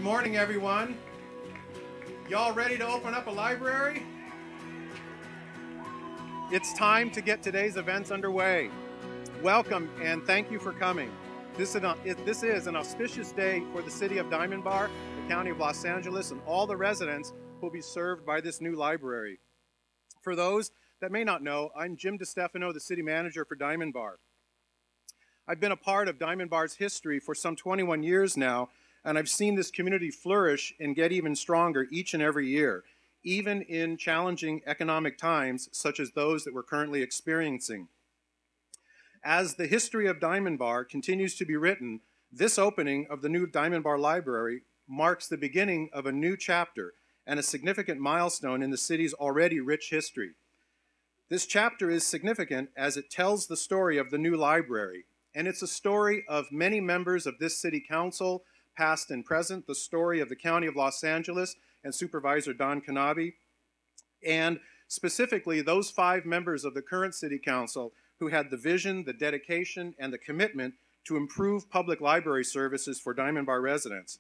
morning, everyone. Y'all ready to open up a library? It's time to get today's events underway. Welcome and thank you for coming. This is an auspicious day for the city of Diamond Bar, the county of Los Angeles, and all the residents who will be served by this new library. For those that may not know, I'm Jim DeStefano, the city manager for Diamond Bar. I've been a part of Diamond Bar's history for some 21 years now, and I've seen this community flourish and get even stronger each and every year, even in challenging economic times such as those that we're currently experiencing. As the history of Diamond Bar continues to be written, this opening of the new Diamond Bar Library marks the beginning of a new chapter and a significant milestone in the city's already rich history. This chapter is significant as it tells the story of the new library, and it's a story of many members of this city council, past and present, the story of the County of Los Angeles and Supervisor Don Knabe, and specifically those 5 members of the current City Council who had the vision, the dedication, and the commitment to improve public library services for Diamond Bar residents.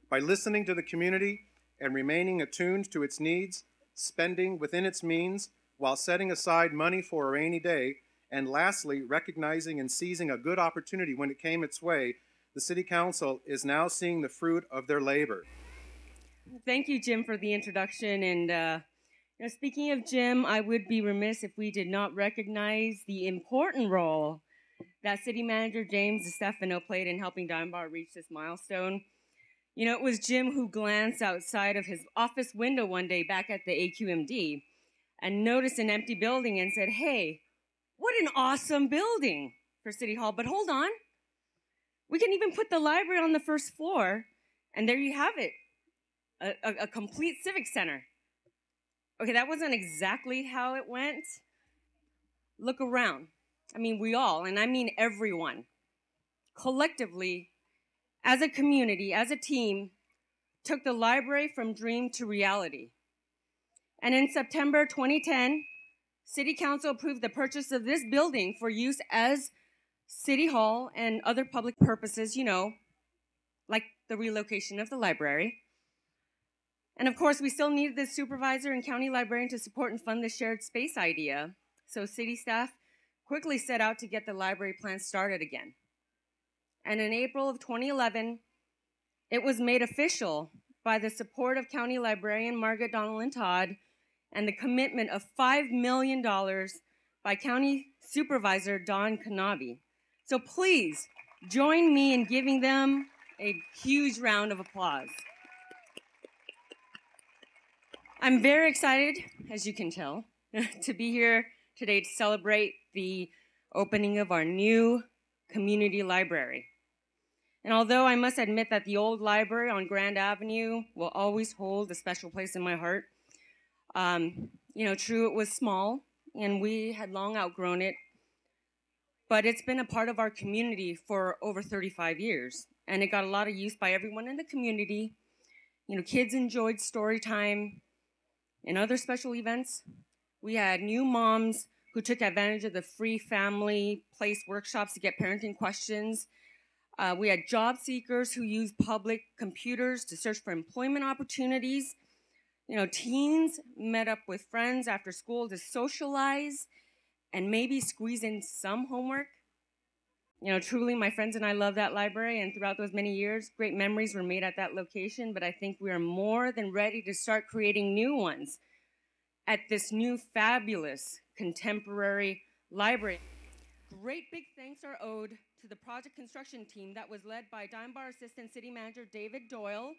By listening to the community and remaining attuned to its needs, spending within its means, while setting aside money for a rainy day, and lastly, recognizing and seizing a good opportunity when it came its way, the City Council is now seeing the fruit of their labor. Thank you, Jim, for the introduction. And speaking of Jim, I would be remiss if we did not recognize the important role that City Manager James DeStefano played in helping Diamond Bar reach this milestone. You know, it was Jim who glanced outside of his office window one day back at the AQMD and noticed an empty building and said, "Hey, what an awesome building for City Hall, but hold on. We can even put the library on the first floor, and there you have it, a complete civic center." Okay, that wasn't exactly how it went. Look around. I mean, we all, and I mean everyone, collectively, as a community, as a team, took the library from dream to reality. And in September 2010, City Council approved the purchase of this building for use as City Hall and other public purposes, you know, like the relocation of the library. And of course, we still needed the supervisor and county librarian to support and fund the shared space idea. So city staff quickly set out to get the library plan started again. And in April of 2011, it was made official by the support of county librarian Margaret Donald Todd and the commitment of $5 million by county supervisor Don Knabe. So please join me in giving them a huge round of applause. I'm very excited, as you can tell, to be here today to celebrate the opening of our new community library. And although I must admit that the old library on Grand Avenue will always hold a special place in my heart, true, it was small, and we had long outgrown it, but it's been a part of our community for over 35 years, and it got a lot of use by everyone in the community. You know, kids enjoyed story time and other special events. We had new moms who took advantage of the free family place workshops to get parenting questions. We had job seekers who used public computers to search for employment opportunities. You know, teens met up with friends after school to socialize and maybe squeeze in some homework. You know, truly, my friends and I love that library, and throughout those many years, great memories were made at that location, but I think we are more than ready to start creating new ones at this new fabulous contemporary library. Great big thanks are owed to the project construction team that was led by Diamond Bar Assistant City Manager David Doyle.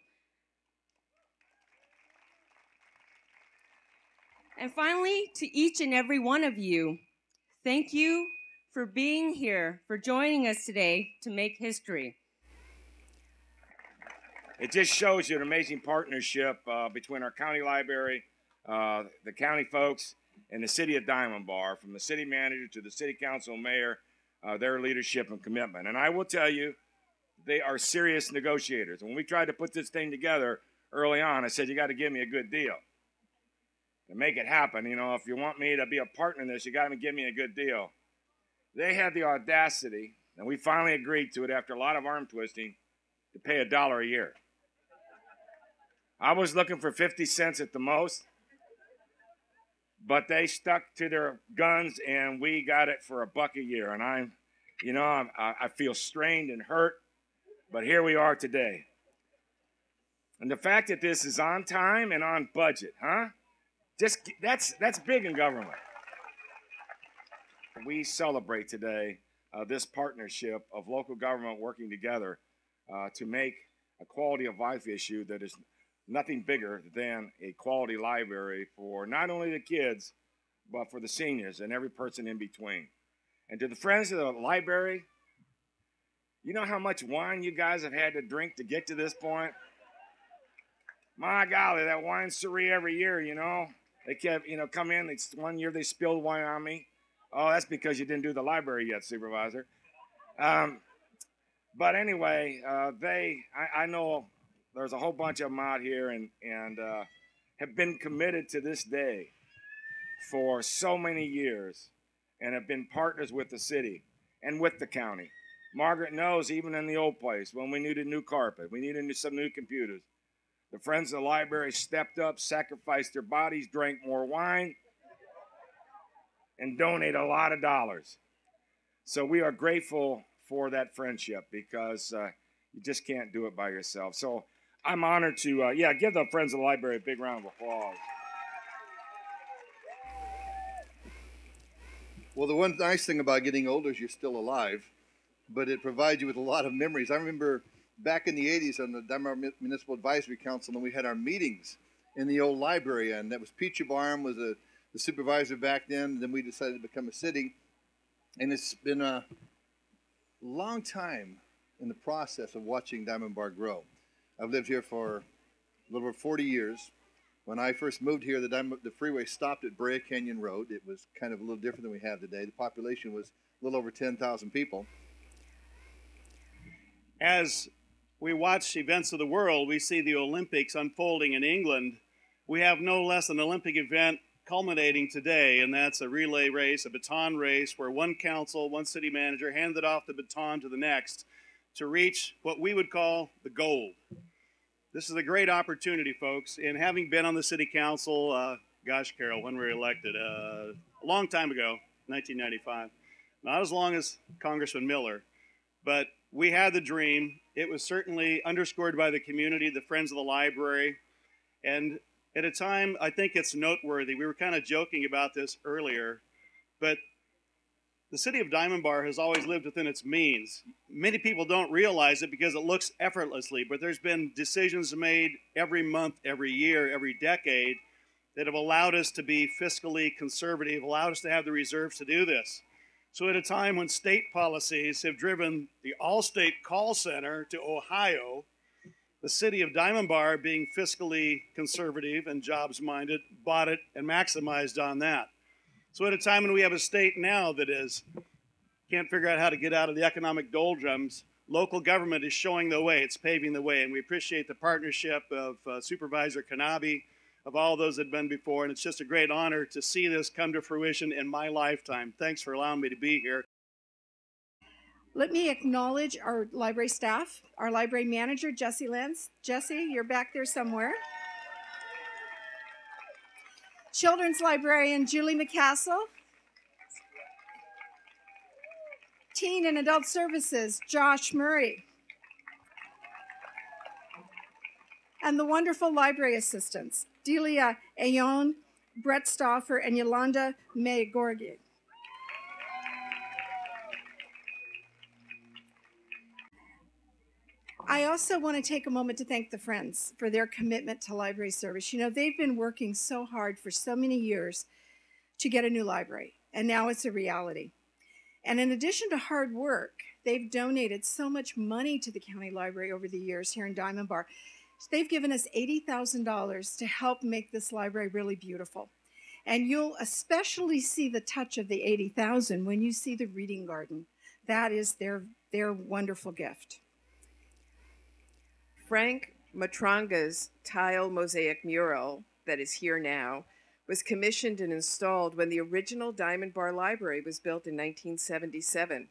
And finally, to each and every one of you, thank you for being here, for joining us today to make history. It just shows you an amazing partnership between our county library, the county folks, and the city of Diamond Bar, from the city manager to the city council mayor, their leadership and commitment. And I will tell you, they are serious negotiators. When we tried to put this thing together early on, I said, you got to give me a good deal to make it happen. You know, if you want me to be a partner in this, you got to give me a good deal. They had the audacity, and we finally agreed to it after a lot of arm twisting, to pay $1 a year. I was looking for 50 cents at the most, but they stuck to their guns and we got it for $1 a year. And I feel strained and hurt, but here we are today. And the fact that this is on time and on budget, huh? That's big in government. We celebrate today this partnership of local government working together to make a quality of life issue that is nothing bigger than a quality library for not only the kids, but for the seniors and every person in between. And to the friends of the library, you know how much wine you guys have had to drink to get to this point? My golly, that wine Surrey every year, you know. They kept, come in, one year they spilled wine on me. Oh, that's because you didn't do the library yet, Supervisor. But anyway, I know there's a whole bunch of them out here and have been committed to this day for so many years and have been partners with the city and with the county. Margaret knows even in the old place, when we needed new carpet, we needed some new computers, the Friends of the Library stepped up, sacrificed their bodies, drank more wine, and donated a lot of dollars. So we are grateful for that friendship because you just can't do it by yourself. So I'm honored to, give the Friends of the Library a big round of applause. Well, the one nice thing about getting older is you're still alive, but it provides you with a lot of memories. I remember back in the 80s on the Diamond Municipal Advisory Council, and we had our meetings in the old library, and that was Peachy Barham was the supervisor back then, and then we decided to become a city. And it's been a long time in the process of watching Diamond Bar grow. I've lived here for a little over 40 years. When I first moved here, the freeway stopped at Brea Canyon Road. It was kind of a little different than we have today. The population was a little over 10,000 people. As we watch events of the world, we see the Olympics unfolding in England. We have no less an Olympic event culminating today, and that's a relay race, a baton race, where one council, one city manager handed off the baton to the next to reach what we would call the gold. This is a great opportunity, folks, and having been on the city council, gosh, Carol, when we were elected, a long time ago, 1995, not as long as Congressman Miller, but we had the dream. It was certainly underscored by the community, the Friends of the Library, and at a time, I think it's noteworthy. We were kind of joking about this earlier, but the city of Diamond Bar has always lived within its means. Many people don't realize it because it looks effortlessly, but there's been decisions made every month, every year, every decade that have allowed us to be fiscally conservative, allowed us to have the reserves to do this. So at a time when state policies have driven the Allstate call center to Ohio, the city of Diamond Bar, being fiscally conservative and jobs-minded, bought it and maximized on that. So at a time when we have a state now that can't figure out how to get out of the economic doldrums, local government is showing the way, it's paving the way, and we appreciate the partnership of Supervisor Kanabe, of all those that have been before, and it's just a great honor to see this come to fruition in my lifetime. Thanks for allowing me to be here. Let me acknowledge our library staff, our library manager, Jesse Lenz. Jesse, you're back there somewhere. Children's librarian, Julie McCassell. Teen and Adult Services, Josh Murray. And the wonderful library assistants, Delia Ayon, Brett Stauffer, and Yolanda May Gorgie. I also want to take a moment to thank the Friends for their commitment to library service. You know, they've been working so hard for so many years to get a new library, and now it's a reality. And in addition to hard work, they've donated so much money to the county library over the years here in Diamond Bar. They've given us $80,000 to help make this library really beautiful. And you'll especially see the touch of the $80,000 when you see the reading garden. That is their wonderful gift. Frank Matranga's tile mosaic mural that is here now was commissioned and installed when the original Diamond Bar Library was built in 1977.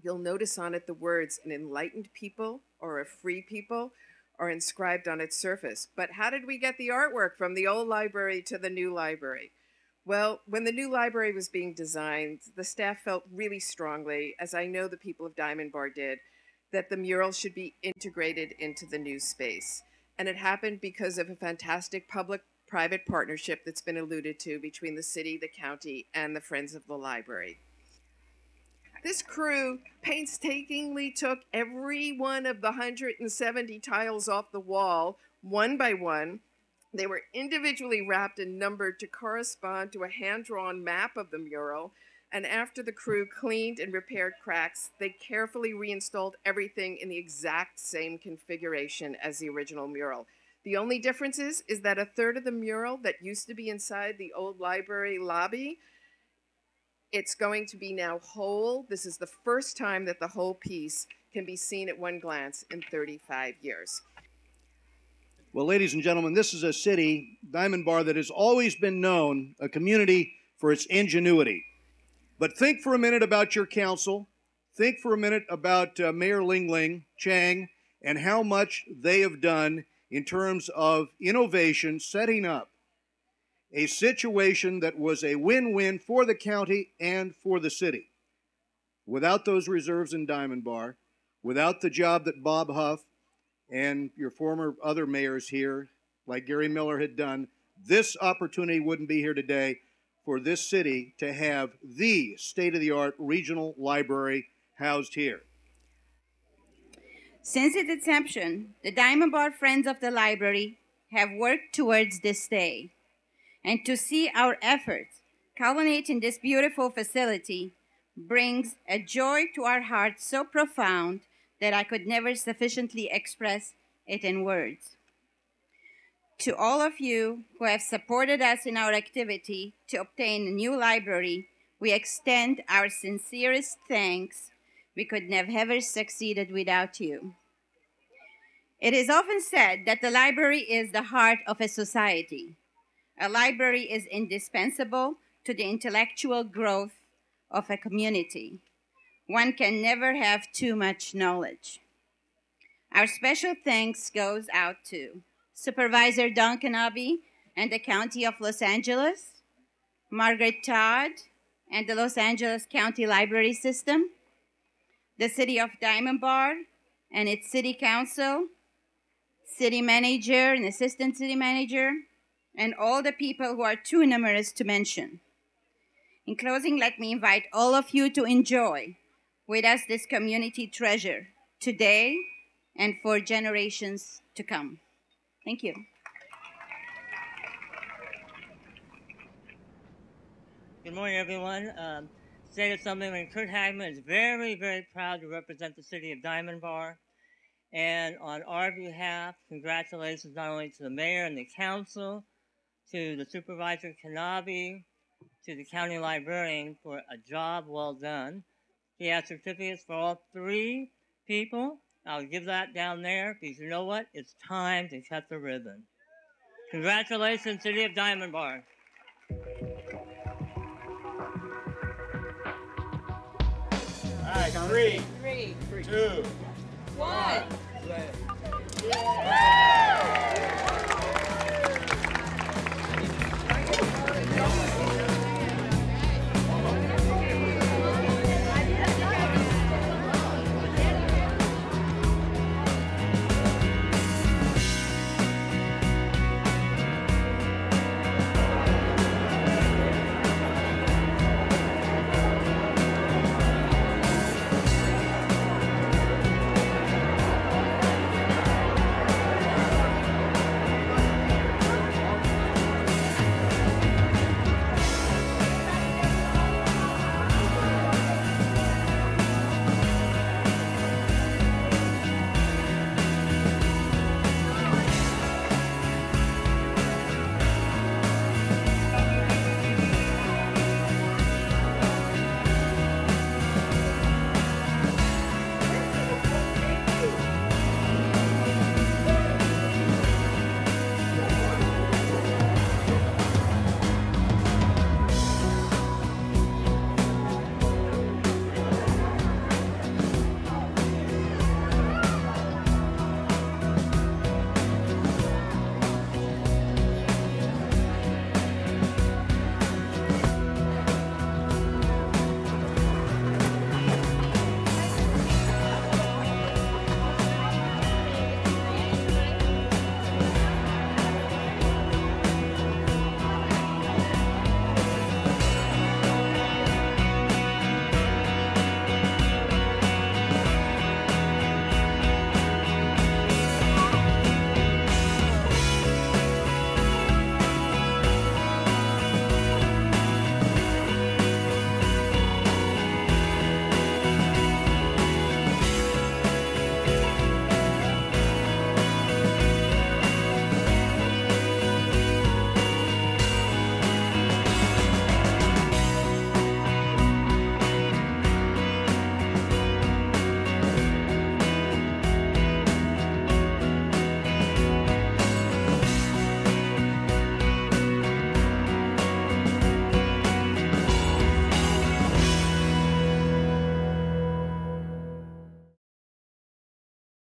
You'll notice on it the words "an enlightened people" or "a free people" are inscribed on its surface. But how did we get the artwork from the old library to the new library? Well, when the new library was being designed, the staff felt really strongly, as I know the people of Diamond Bar did, that the mural should be integrated into the new space. And it happened because of a fantastic public-private partnership that's been alluded to between the city, the county, and the Friends of the Library. This crew painstakingly took every one of the 170 tiles off the wall, one by one. They were individually wrapped and numbered to correspond to a hand-drawn map of the mural, and after the crew cleaned and repaired cracks, they carefully reinstalled everything in the exact same configuration as the original mural. The only difference is that a third of the mural that used to be inside the old library lobby, it's going to be now whole. This is the first time that the whole piece can be seen at one glance in 35 years. Well, ladies and gentlemen, this is a city, Diamond Bar, that has always been known, a community for its ingenuity. But think for a minute about your council. Think for a minute about Mayor Ling Ling Chang and how much they have done in terms of innovation, setting up a situation that was a win-win for the county and for the city. Without those reserves in Diamond Bar, without the job that Bob Huff and your former other mayors here, like Gary Miller, had done, this opportunity wouldn't be here today for this city to have the state-of-the-art regional library housed here. Since its inception, the Diamond Bar Friends of the Library have worked towards this day. And to see our efforts culminate in this beautiful facility brings a joy to our hearts so profound that I could never sufficiently express it in words. To all of you who have supported us in our activity to obtain a new library, we extend our sincerest thanks. We could have never succeeded without you. It is often said that the library is the heart of a society. A library is indispensable to the intellectual growth of a community. One can never have too much knowledge. Our special thanks goes out to Supervisor Duncan Abbey and the County of Los Angeles, Margaret Todd and the Los Angeles County Library System, the City of Diamond Bar and its City Council, City Manager and Assistant City Manager, and all the people who are too numerous to mention. In closing, let me invite all of you to enjoy with us this community treasure today and for generations to come. Thank you. Good morning, everyone. Say that something when Kurt Hagman is very, very proud to represent the city of Diamond Bar. And on our behalf, congratulations not only to the mayor and the council, to the supervisor Kanabi, to the county librarian for a job well done. He has certificates for all three people. I'll give that down there because you know what? It's time to cut the ribbon. Congratulations, City of Diamond Bar. All right, 3, 2, 1. Yeah.